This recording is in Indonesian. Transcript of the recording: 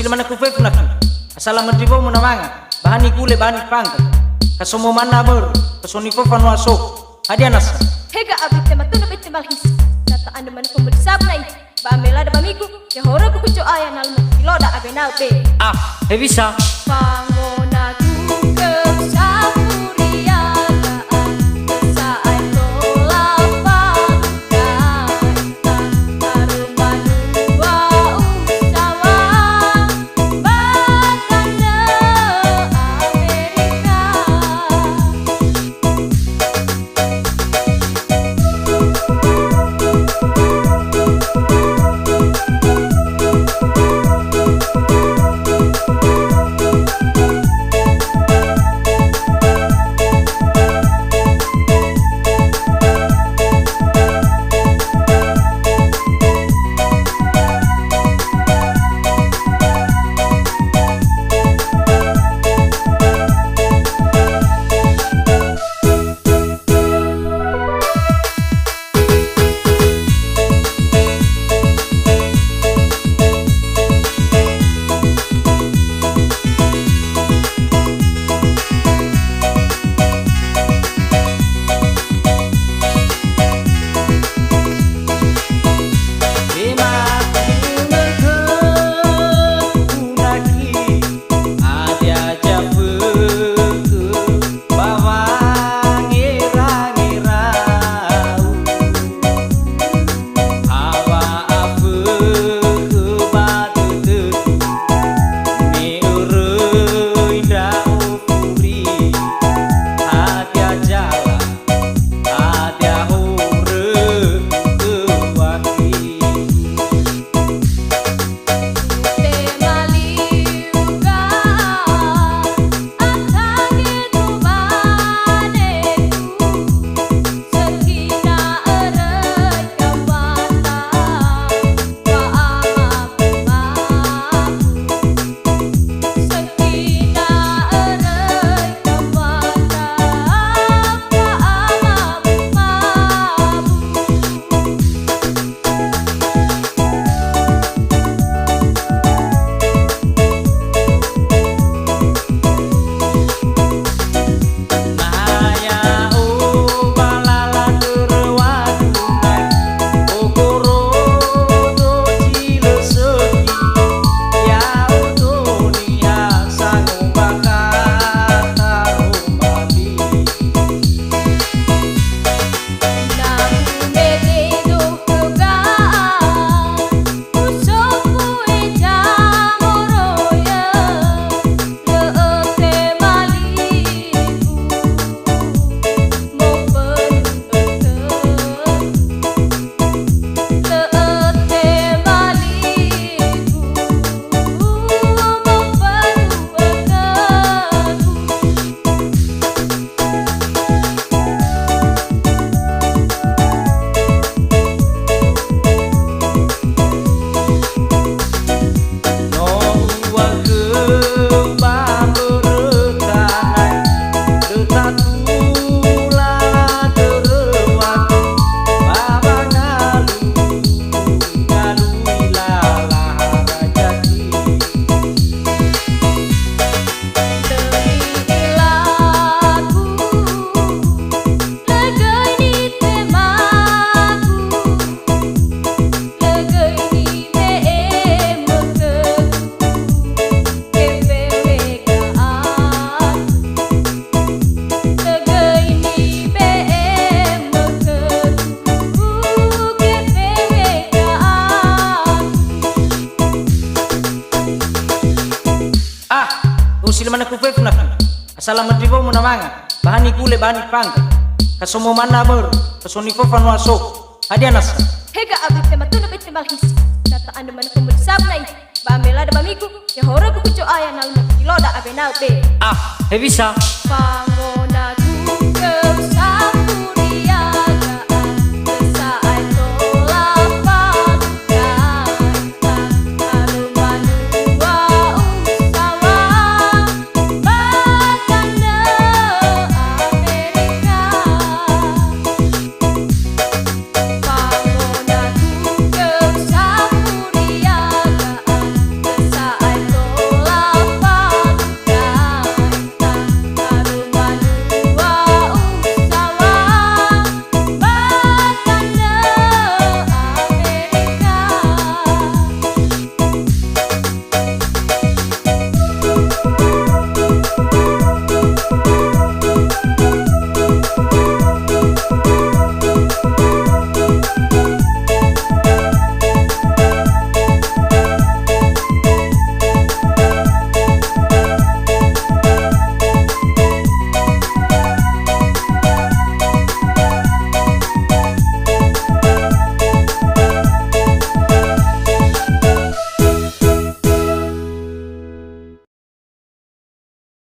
usil mana ku fef nak asala mandribo mo namanga bahani kule bahani pangka kasomo mana ber kasoni fofan waso hadianas hega abit tema tuna bit malhis nata anda mana pembeli sabnai ba mela da bamiku ya hora ku kucu aya nalmo kiloda abenal be hebisa pangona tukem sapuriaga saat tolapa kaita arumanu wa usawa bakanda Amerika. usil mana ku fef nak asala mandribo mo namanga bahani kule bahani pangka kasomo mana ber kasoni fofan waso hadianas hega abit tema tuna bit malhis nata anda mana pembeli sabnai ba mela da bamiku ya hora ku kucu aya nalmo kiloda abenal be hebisa pango